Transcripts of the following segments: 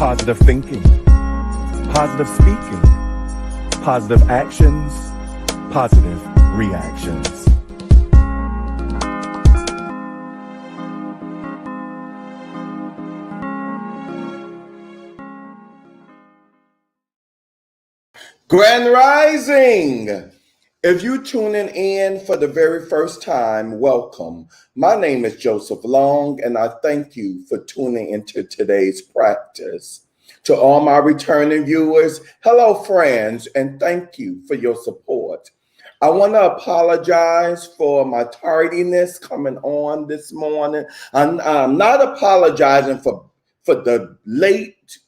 positive thinking, positive speaking, positive actions, positive reactions. Grand Rising! If you're tuning in for the very first time, welcome. My name is Joseph Long, and I thank you for tuning into today's practice. To all my returning viewers, hello friends, and thank you for your support. I want to apologize for my tardiness coming on this morning. I'm not apologizing for the late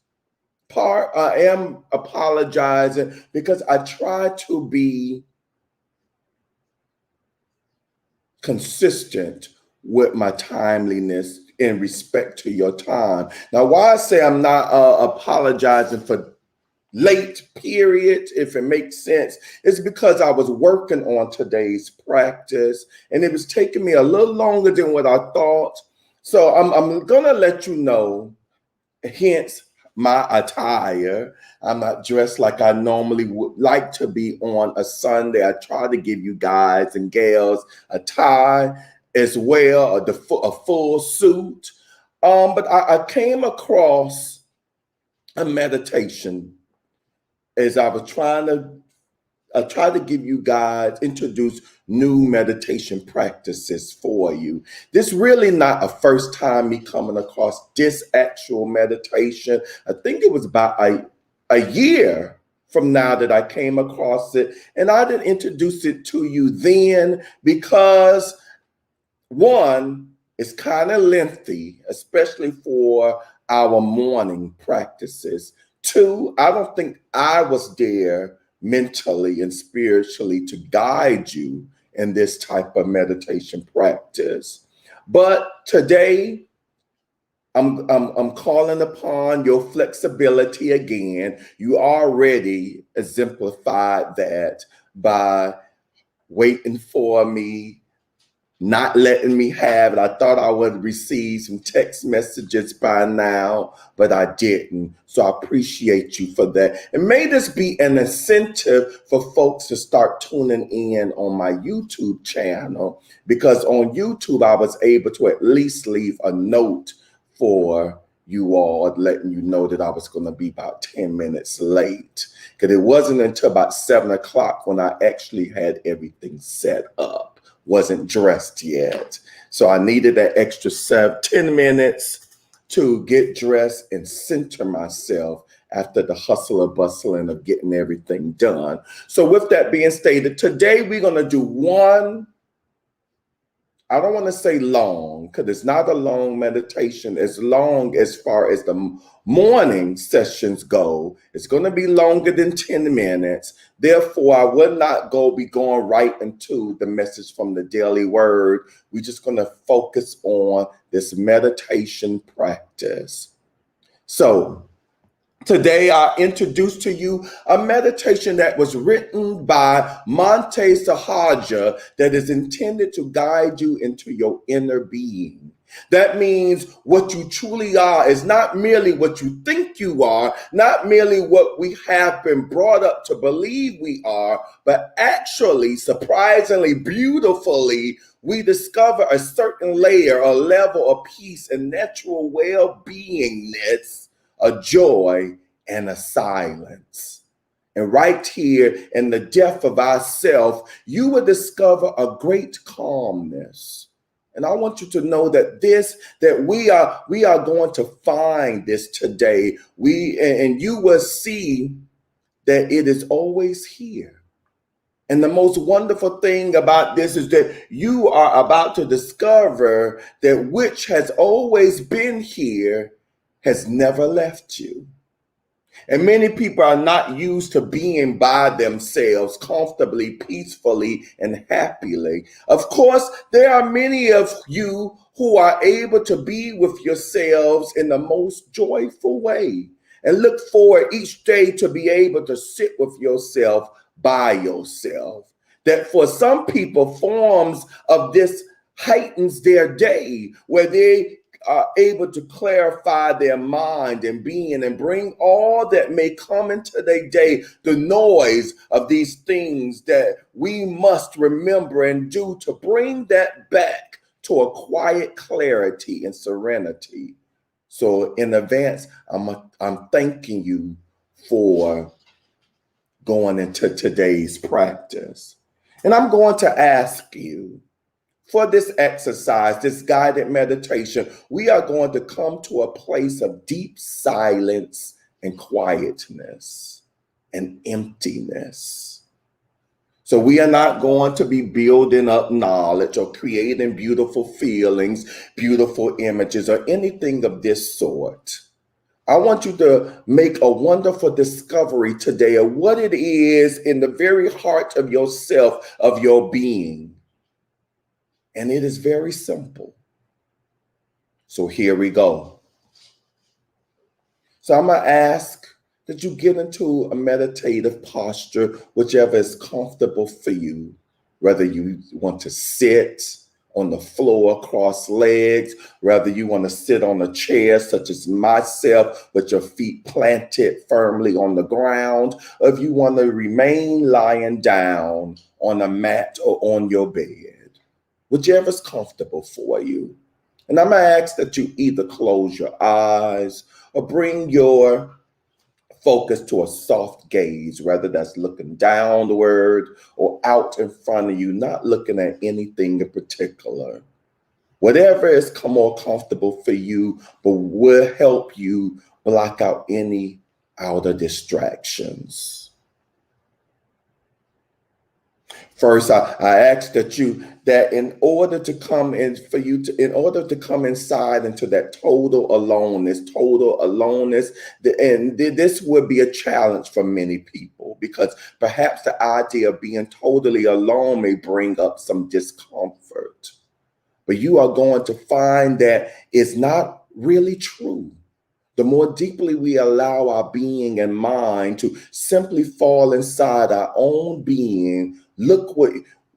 part. I am apologizing because I try to be consistent with my timeliness in respect to your time. Now, why I say I'm not apologizing for late period, if it makes sense, is because I was working on today's practice and it was taking me a little longer than what I thought. So I'm gonna let you know, hence my attire. I'm not dressed like I normally would like to be on a Sunday. I try to give you guys and gals a tie as well, a full suit. But I came across a meditation as I was trying to give you guys, introduce new meditation practices for you. This really not a first time me coming across this actual meditation. I think it was about a year from now that I came across it. And I didn't introduce it to you then because one, it's kind of lengthy, especially for our morning practices. Two, I don't think I was there mentally and spiritually to guide you in this type of meditation practice. But today, I'm calling upon your flexibility again. You already exemplified that by waiting for me, not letting me have it. I thought I would receive some text messages by now, but I didn't. So I appreciate you for that. And may this be an incentive for folks to start tuning in on my YouTube channel, because on YouTube, I was able to at least leave a note for you all, letting you know that I was going to be about 10 minutes late. Because it wasn't until about 7 o'clock when I actually had everything set up. Wasn't dressed yet. So I needed that extra 10 minutes to get dressed and center myself after the hustle and bustling of getting everything done. So with that being stated, today we're going to do one, I don't want to say long, because it's not a long meditation, as long as far as the morning sessions go. It's going to be longer than 10 minutes. Therefore, I will not be going right into the message from the Daily Word. We're just going to focus on this meditation practice. So today, I introduce to you a meditation that was written by Monte Sahaja that is intended to guide you into your inner being. That means what you truly are is not merely what you think you are, not merely what we have been brought up to believe we are, but actually, surprisingly, beautifully, we discover a certain layer, a level of peace and natural well-being-ness, a joy, and a silence. And right here in the depth of ourself, you will discover a great calmness. And I want you to know that we are going to find this today. And you will see that it is always here. And the most wonderful thing about this is that you are about to discover that which has always been here has never left you. And many people are not used to being by themselves comfortably, peacefully, and happily. Of course, there are many of you who are able to be with yourselves in the most joyful way and look forward each day to be able to sit with yourself by yourself. That for some people, forms of this heightens their day, where they are able to clarify their mind and being and bring all that may come into their day, the noise of these things that we must remember and do to bring that back to a quiet clarity and serenity. So in advance, I'm thanking you for going into today's practice. And I'm going to ask you for this exercise, this guided meditation, we are going to come to a place of deep silence and quietness and emptiness. So we are not going to be building up knowledge or creating beautiful feelings, beautiful images, or anything of this sort. I want you to make a wonderful discovery today of what it is in the very heart of yourself, of your being. And it is very simple. So here we go. So I'm going to ask that you get into a meditative posture, whichever is comfortable for you, whether you want to sit on the floor, cross legs, whether you want to sit on a chair, such as myself, with your feet planted firmly on the ground, or if you want to remain lying down on a mat or on your bed, whichever's comfortable for you. And I'm going to ask that you either close your eyes or bring your focus to a soft gaze, whether that's looking downward or out in front of you, not looking at anything in particular. Whatever is more comfortable for you, but will help you block out any outer distractions. First, I ask that in order to come inside into that total aloneness, and this would be a challenge for many people because perhaps the idea of being totally alone may bring up some discomfort. But you are going to find that it's not really true. The more deeply we allow our being and mind to simply fall inside our own being, look what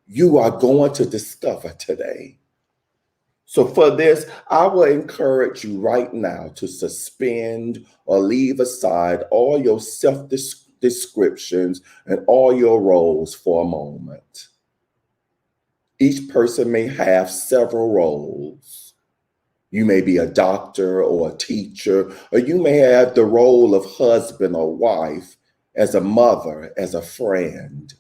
you are going to discover today. So for this, I will encourage you right now to suspend or leave aside all your self-descriptions and all your roles for a moment. Each person may have several roles. You may be a doctor or a teacher, or you may have the role of husband or wife, as a mother, as a friend.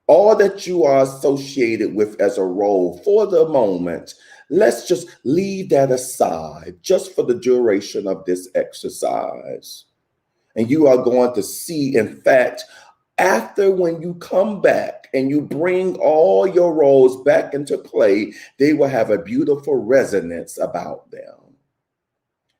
All that you are associated with as a role for the moment, let's just leave that aside just for the duration of this exercise. And you are going to see, in fact, after when you come back and you bring all your roles back into play, they will have a beautiful resonance about them.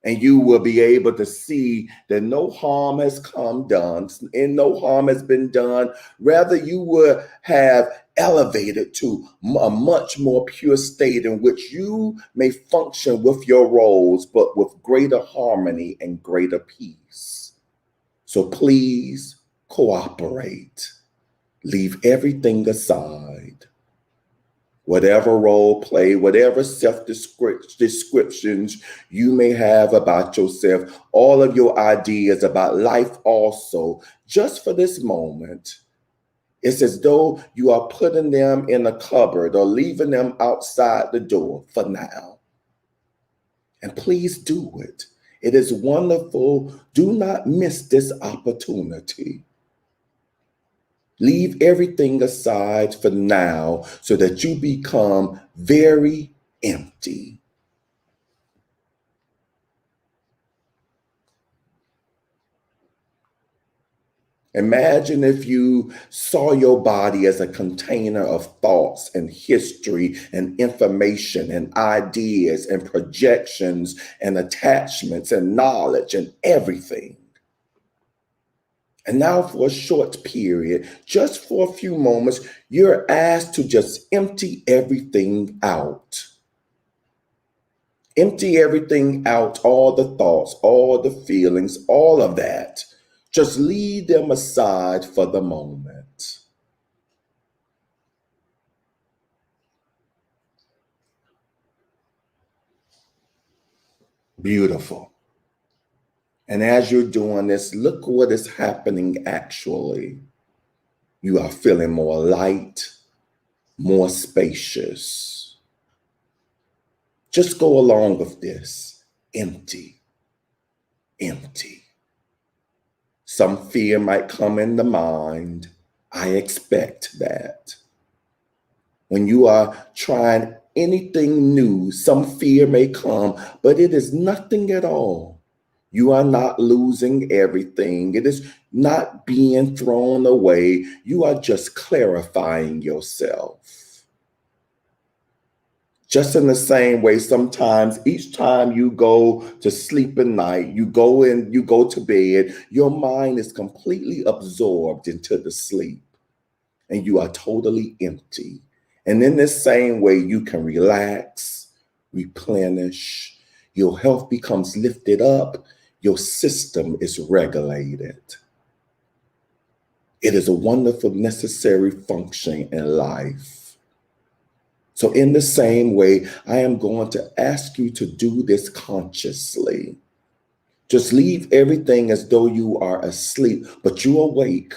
And you will be able to see that no harm has done and no harm has been done. Rather, you will have elevated to a much more pure state in which you may function with your roles, but with greater harmony and greater peace. So please cooperate. Leave everything aside. Whatever role play, whatever self-descriptions you may have about yourself, all of your ideas about life also, just for this moment, it's as though you are putting them in a cupboard or leaving them outside the door for now. And please do it. It is wonderful. Do not miss this opportunity. Leave everything aside for now so that you become very empty. Imagine if you saw your body as a container of thoughts and history and information and ideas and projections and attachments and knowledge and everything. And now for a short period, just for a few moments, you're asked to just empty everything out. Empty everything out, all the thoughts, all the feelings, all of that. Just leave them aside for the moment. Beautiful. And as you're doing this, look what is happening actually. You are feeling more light, more spacious. Just go along with this. Empty, empty. Some fear might come in the mind. I expect that. When you are trying anything new, some fear may come, but it is nothing at all. You are not losing everything. It is not being thrown away. You are just clarifying yourself. Just in the same way, sometimes each time you go to sleep at night, you go to bed, your mind is completely absorbed into the sleep and you are totally empty. And in this same way, you can relax, replenish, your health becomes lifted up, your system is regulated. It is a wonderful, necessary function in life. So in the same way, I am going to ask you to do this consciously. Just leave everything as though you are asleep, but you're awake,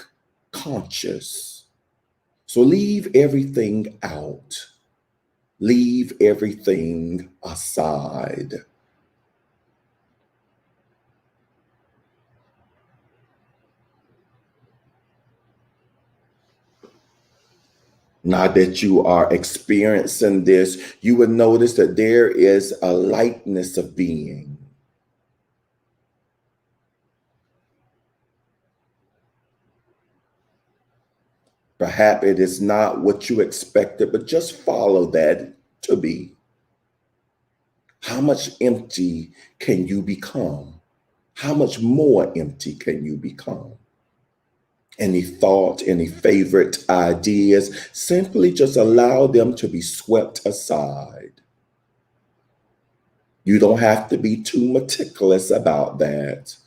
conscious. So leave everything out. Leave everything aside. Now that you are experiencing this, you would notice that there is a lightness of being. Perhaps it is not what you expected, but just follow that to be. How much empty can you become? How much more empty can you become? Any thought, any favorite ideas, simply just allow them to be swept aside. You don't have to be too meticulous about that.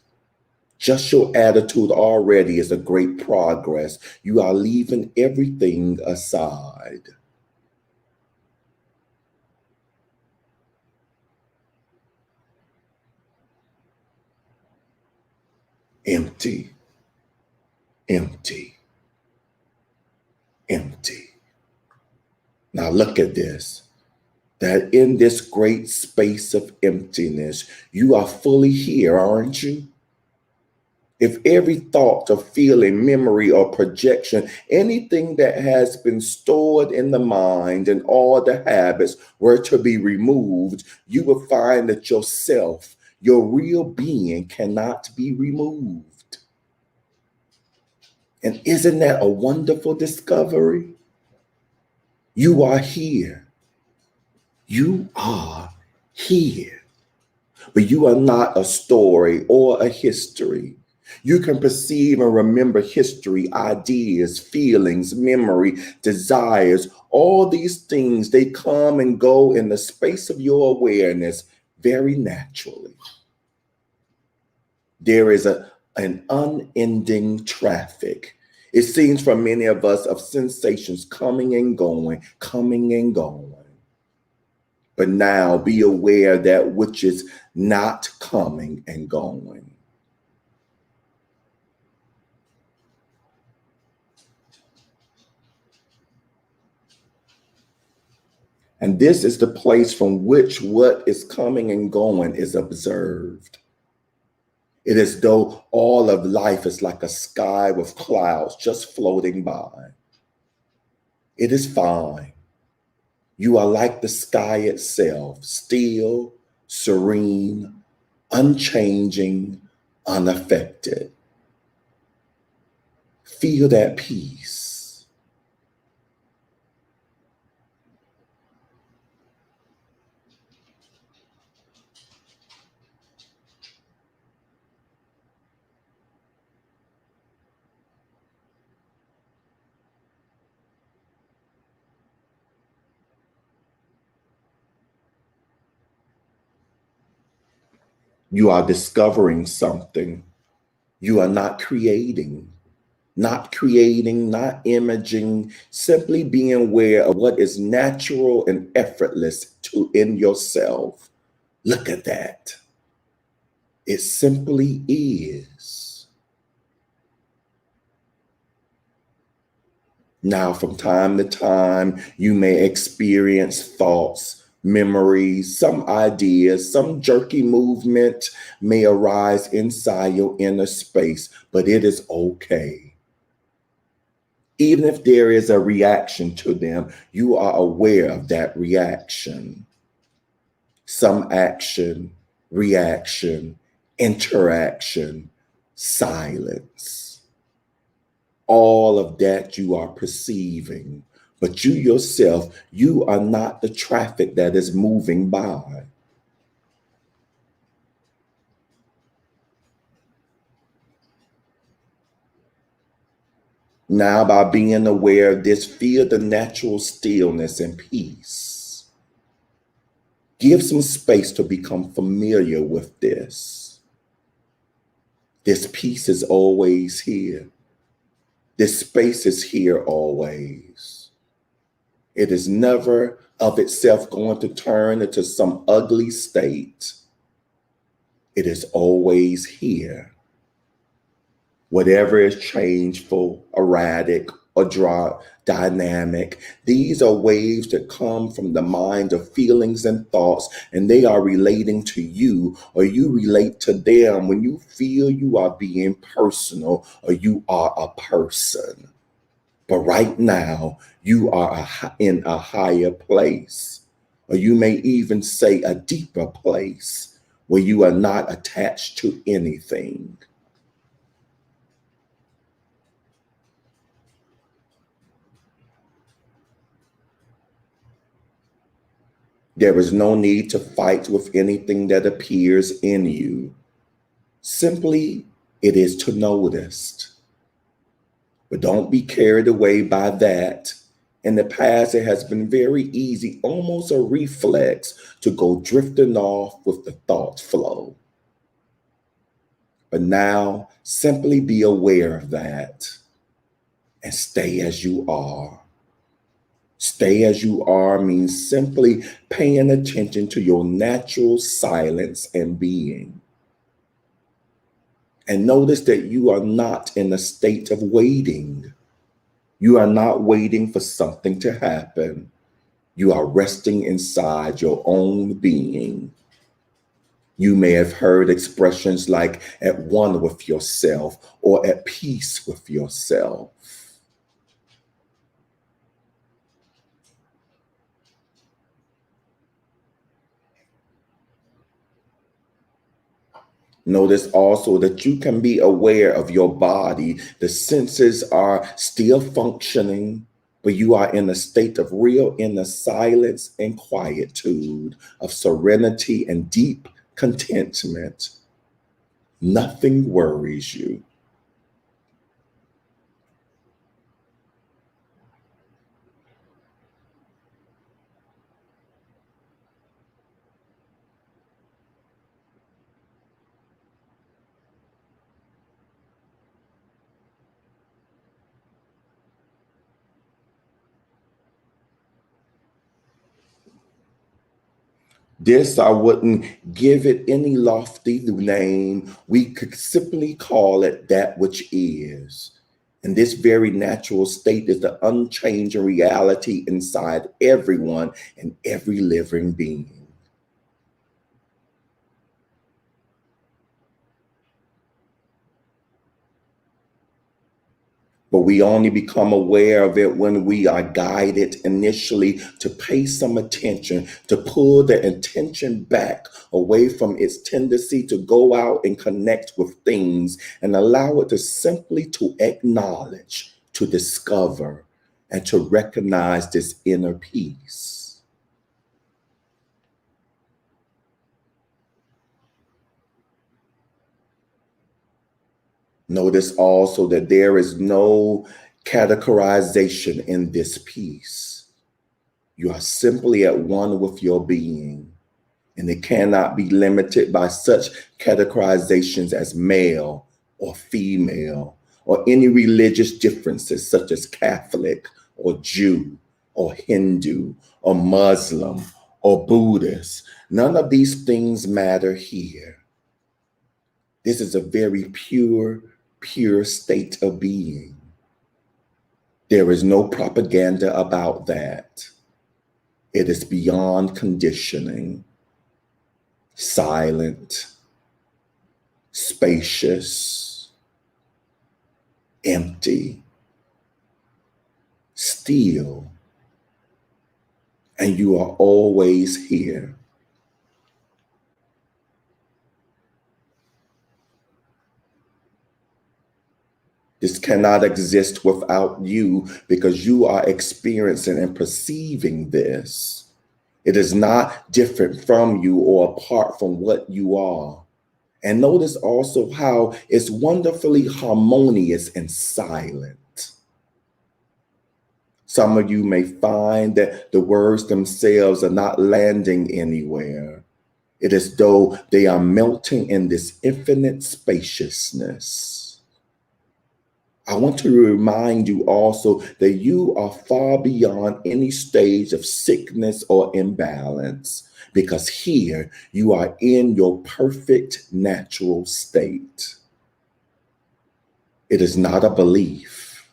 Just your attitude already is a great progress. You are leaving everything aside. Empty, empty, empty. Now look at this. That in this great space of emptiness, you are fully here, aren't you? If every thought or feeling, memory or projection, anything that has been stored in the mind and all the habits were to be removed, you will find that yourself, your real being, cannot be removed. And isn't that a wonderful discovery? You are here. You are here. But you are not a story or a history. You can perceive and remember history, ideas, feelings, memory, desires. All these things, they come and go in the space of your awareness very naturally. There is an unending traffic. It seems for many of us of sensations coming and going, coming and going. But now be aware that which is not coming and going. And this is the place from which what is coming and going is observed. It is as though all of life is like a sky with clouds just floating by. It is fine. You are like the sky itself, still, serene, unchanging, unaffected. Feel that peace. You are discovering something. You are not creating, not imaging, simply being aware of what is natural and effortless in yourself. Look at that. It simply is. Now, from time to time, you may experience thoughts, memories, some ideas, some jerky movement may arise inside your inner space, but it is okay. Even if there is a reaction to them, you are aware of that reaction. Some action, reaction, interaction, silence. All of that you are perceiving, but you yourself, you are not the traffic that is moving by. Now, by being aware of this, feel the natural stillness and peace. Give some space to become familiar with this. This peace is always here. This space is here always. It is never of itself going to turn into some ugly state. It is always here. Whatever is changeful, erratic, or dynamic, these are waves that come from the mind of feelings and thoughts, and they are relating to you, or you relate to them when you feel you are being personal or you are a person. But right now, you are in a higher place, or you may even say a deeper place where you are not attached to anything. There is no need to fight with anything that appears in you. Simply, it is to notice. But don't be carried away by that. In the past, it has been very easy, almost a reflex, to go drifting off with the thought flow. But now, simply be aware of that and stay as you are. Stay as you are means simply paying attention to your natural silence and being. And notice that you are not in a state of waiting. You are not waiting for something to happen. You are resting inside your own being. You may have heard expressions like at one with yourself or at peace with yourself. Notice also that you can be aware of your body. The senses are still functioning, but you are in a state of real inner silence and quietude, of serenity and deep contentment. Nothing worries you. This, I wouldn't give it any lofty name. We could simply call it that which is. And this very natural state is the unchanging reality inside everyone and every living being. But we only become aware of it when we are guided initially to pay some attention, to pull the intention back away from its tendency to go out and connect with things and allow it to simply to acknowledge, to discover, and to recognize this inner peace. Notice also that there is no categorization in this piece. You are simply at one with your being, and it cannot be limited by such categorizations as male or female or any religious differences such as Catholic or Jew or Hindu or Muslim or Buddhist. None of these things matter here. This is a very pure state of being. There is no propaganda about that. It is beyond conditioning, silent, spacious, empty, still, and you are always here. This cannot exist without you because you are experiencing and perceiving this. It is not different from you or apart from what you are. And notice also how it's wonderfully harmonious and silent. Some of you may find that the words themselves are not landing anywhere. It is though they are melting in this infinite spaciousness. I want to remind you also that you are far beyond any stage of sickness or imbalance, because here you are in your perfect natural state. It is not a belief.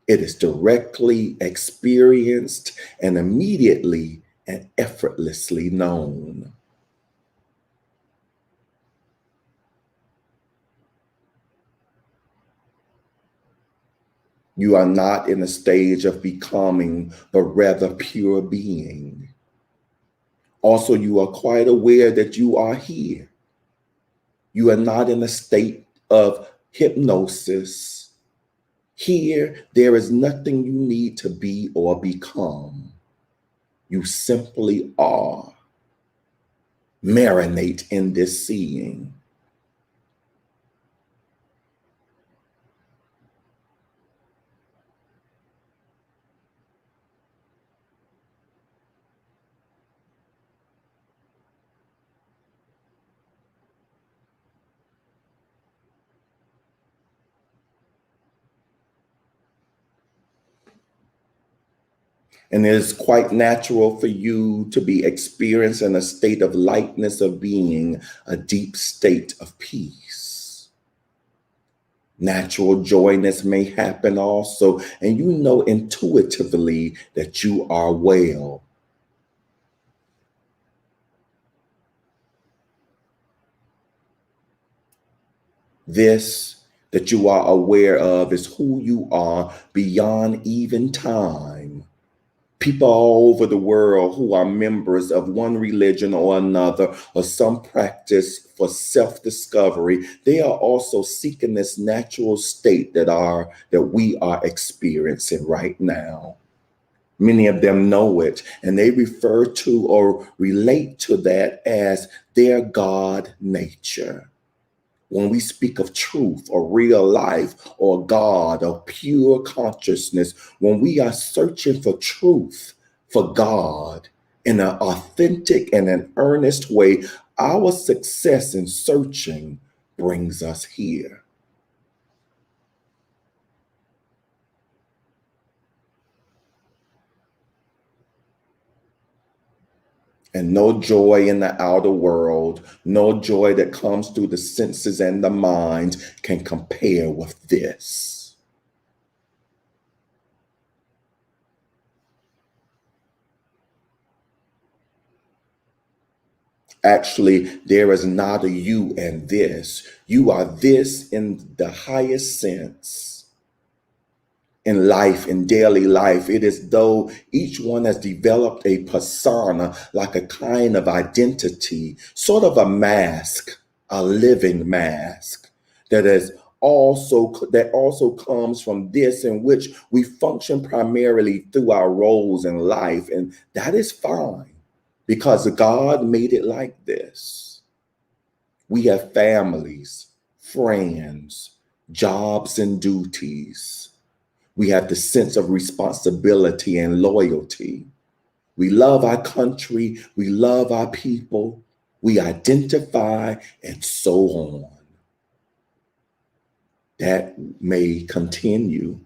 It is directly experienced and immediately and effortlessly known. You are not in a stage of becoming, but rather pure being. Also, you are quite aware that you are here. You are not in a state of hypnosis. Here, there is nothing you need to be or become. You simply are. Marinate in this seeing. And it is quite natural for you to be experiencing a state of lightness of being, a deep state of peace. Natural joyness may happen also, and you know intuitively that you are well. This that you are aware of is who you are beyond even time. People all over the world who are members of one religion or another, or some practice for self-discovery, they are also seeking this natural state that we are experiencing right now. Many of them know it, and they refer to or relate to that as their God nature. When we speak of truth or real life or God or pure consciousness, when we are searching for truth, for God in an authentic and an earnest way, our success in searching brings us here. And no joy in the outer world, no joy that comes through the senses and the mind can compare with this. Actually, there is not a you and this. You are this in the highest sense. In life, in daily life, it is though each one has developed a persona, like a kind of identity, sort of a mask, a living mask that also comes from this, in which we function primarily through our roles in life, and that is fine because God made it like this. We have families, friends, jobs, and duties. We have the sense of responsibility and loyalty. We love our country. We love our people. We identify, and so on. That may continue.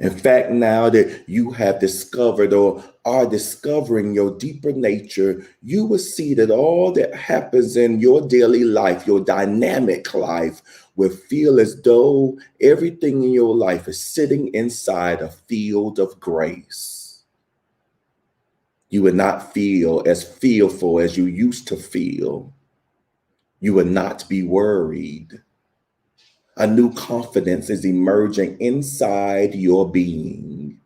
In fact, now that you have discovered or are discovering your deeper nature, you will see that all that happens in your daily life, your dynamic life, will feel as though everything in your life is sitting inside a field of grace. You will not feel as fearful as you used to feel. You will not be worried. A new confidence is emerging inside your being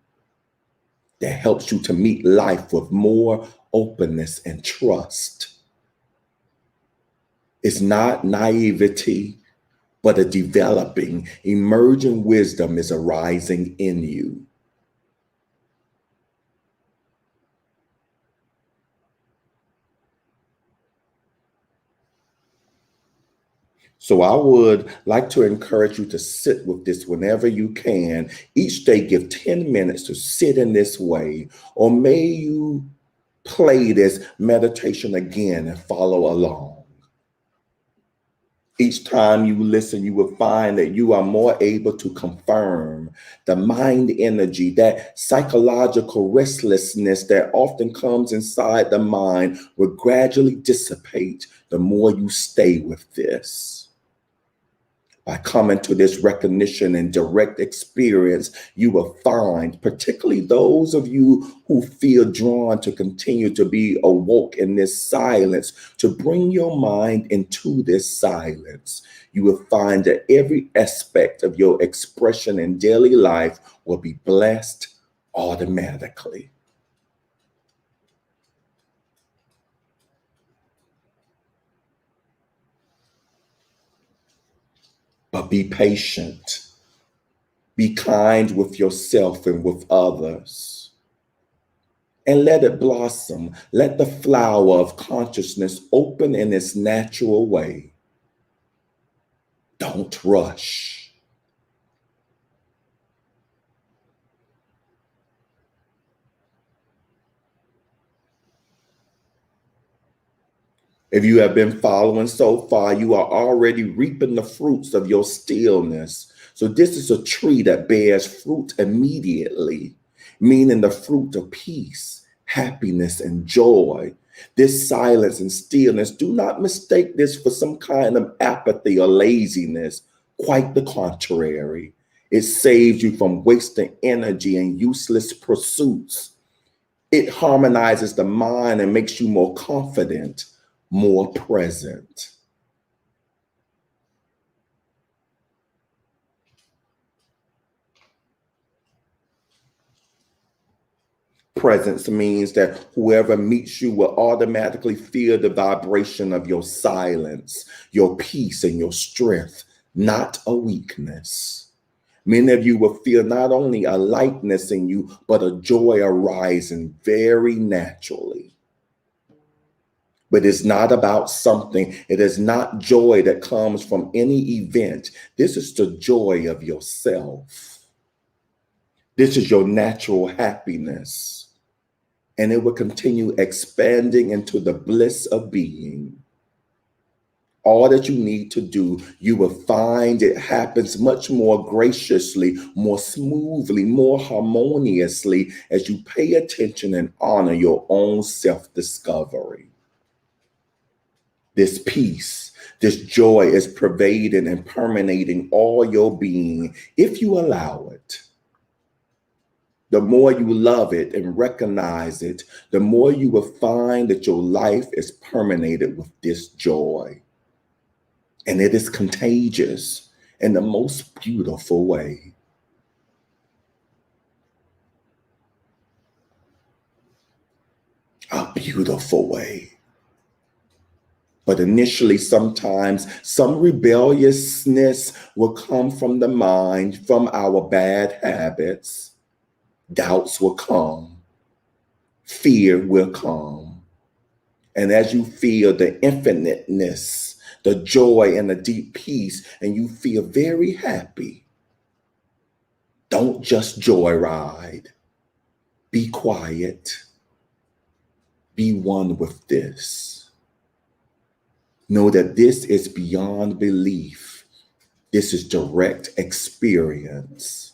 that helps you to meet life with more openness and trust. It's not naivety, but a developing, emerging wisdom is arising in you. So I would like to encourage you to sit with this whenever you can. Each day, give 10 minutes to sit in this way, or may you play this meditation again and follow along. Each time you listen, you will find that you are more able to confirm the mind energy, that psychological restlessness that often comes inside the mind will gradually dissipate the more you stay with this. By coming to this recognition and direct experience, you will find, particularly those of you who feel drawn to continue to be awoke in this silence, to bring your mind into this silence, you will find that every aspect of your expression in daily life will be blessed automatically. But be patient. Be kind with yourself and with others. And let it blossom. Let the flower of consciousness open in its natural way. Don't rush. If you have been following so far, you are already reaping the fruits of your stillness. So this is a tree that bears fruit immediately, meaning the fruit of peace, happiness, and joy. This silence and stillness, do not mistake this for some kind of apathy or laziness. Quite the contrary. It saves you from wasting energy and useless pursuits. It harmonizes the mind and makes you more confident, more present. Presence means that whoever meets you will automatically feel the vibration of your silence, your peace, and your strength, not a weakness. Many of you will feel not only a lightness in you, but a joy arising very naturally. But it's not about something. It is not joy that comes from any event. This is the joy of yourself. This is your natural happiness. And it will continue expanding into the bliss of being. All that you need to do, you will find it happens much more graciously, more smoothly, more harmoniously as you pay attention and honor your own self-discovery. This peace, this joy is pervading and permeating all your being if you allow it. The more you love it and recognize it, the more you will find that your life is permeated with this joy. And it is contagious in the most beautiful way. A beautiful way. But initially, sometimes some rebelliousness will come from the mind, from our bad habits. Doubts will come. Fear will come. And as you feel the infiniteness, the joy and the deep peace, and you feel very happy, don't just joyride. Be quiet. Be one with this. Know that this is beyond belief. This is direct experience.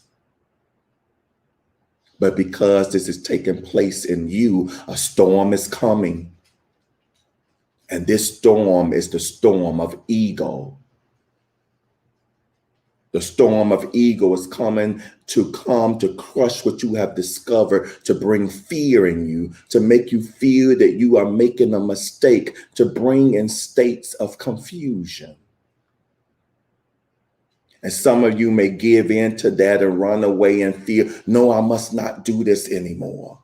But because this is taking place in you, a storm is coming. And this storm is the storm of ego. The storm of ego is coming to crush what you have discovered, to bring fear in you, to make you feel that you are making a mistake, to bring in states of confusion. And some of you may give in to that and run away and feel, no, I must not do this anymore.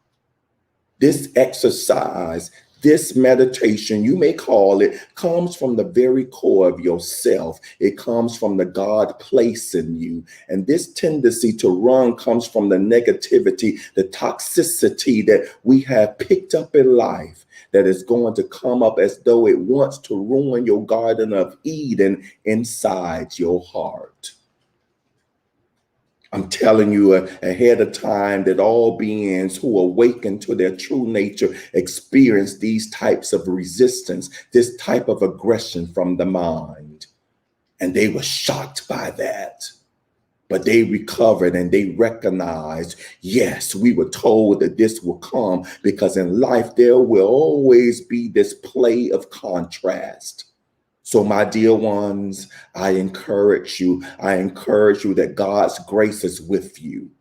This exercise, this meditation, you may call it, comes from the very core of yourself. It comes from the God place in you. And this tendency to run comes from the negativity, the toxicity that we have picked up in life, that is going to come up as though it wants to ruin your Garden of Eden inside your heart. I'm telling you ahead of time that all beings who awaken to their true nature experience these types of resistance, this type of aggression from the mind. And they were shocked by that. But they recovered and they recognized, yes, we were told that this will come, because in life there will always be this play of contrast. So my dear ones, I encourage you that God's grace is with you.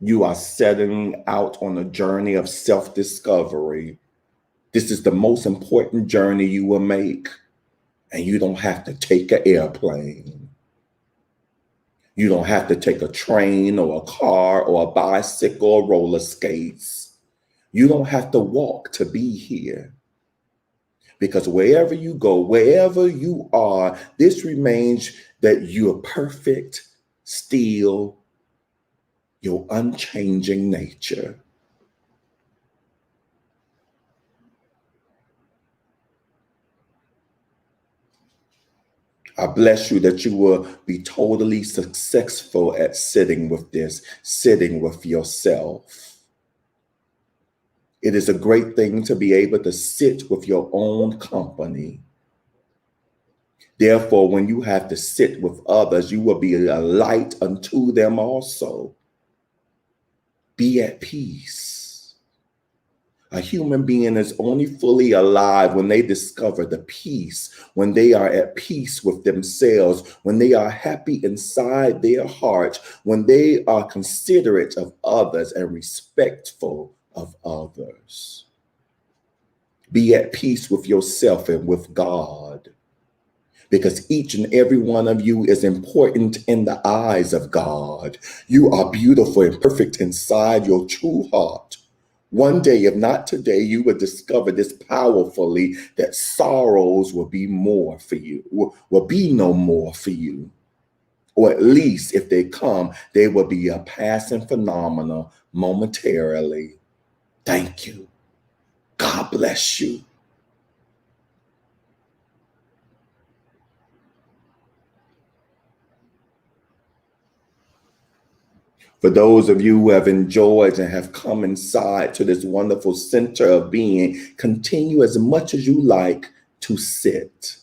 You are setting out on a journey of self-discovery. This is the most important journey you will make, and you don't have to take an airplane. You don't have to take a train or a car or a bicycle or roller skates. You don't have to walk to be here. Because wherever you go, wherever you are, this remains that you're perfect, still, your unchanging nature. I bless you that you will be totally successful at sitting with this, sitting with yourself. It is a great thing to be able to sit with your own company. Therefore, when you have to sit with others, you will be a light unto them also. Be at peace. A human being is only fully alive when they discover the peace, when they are at peace with themselves, when they are happy inside their heart, when they are considerate of others and respectful of others. Be at peace with yourself and with God, because each and every one of you is important in the eyes of God. You are beautiful and perfect inside your true heart. One day, if not today, you will discover this powerfully, that sorrows will be more for you, will be no more for you. Or at least if they come, they will be a passing phenomenon momentarily. Thank you. God bless you. For those of you who have enjoyed and have come inside to this wonderful center of being, continue as much as you like to sit.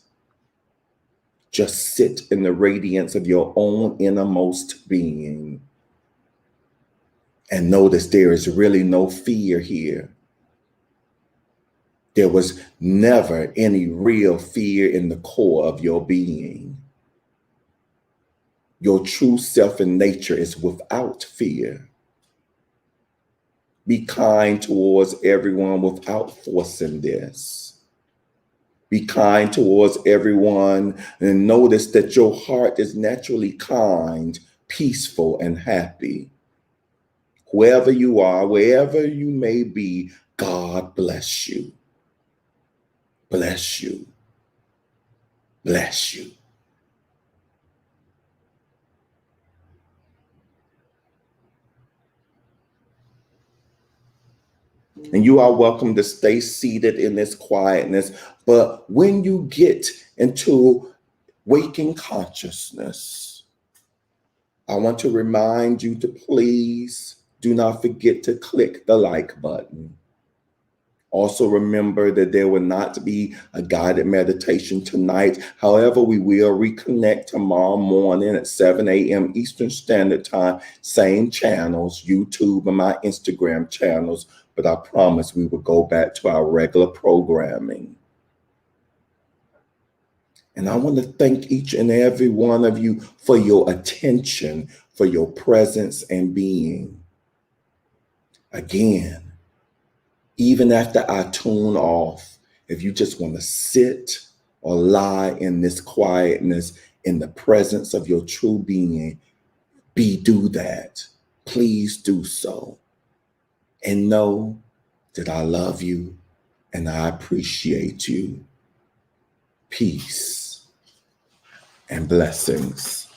Just sit in the radiance of your own innermost being. And notice there is really no fear here. There was never any real fear in the core of your being. Your true self and nature is without fear. Be kind towards everyone without forcing this. Be kind towards everyone and notice that your heart is naturally kind, peaceful, and happy. Whoever you are, wherever you may be, God bless you. Bless you. Bless you. And you are welcome to stay seated in this quietness. But when you get into waking consciousness, I want to remind you to please do not forget to click the like button Also remember that there will not be a guided meditation tonight. However, we will reconnect tomorrow morning at 7 a.m. Eastern Standard Time, same channels, YouTube and my Instagram channels, but I promise we will go back to our regular programming. And I want to thank each and every one of you for your attention, for your presence and being. Again, even after I tune off, if you just want to sit or lie in this quietness, in the presence of your true being, do that. Please do so. And know that I love you and I appreciate you. Peace and blessings.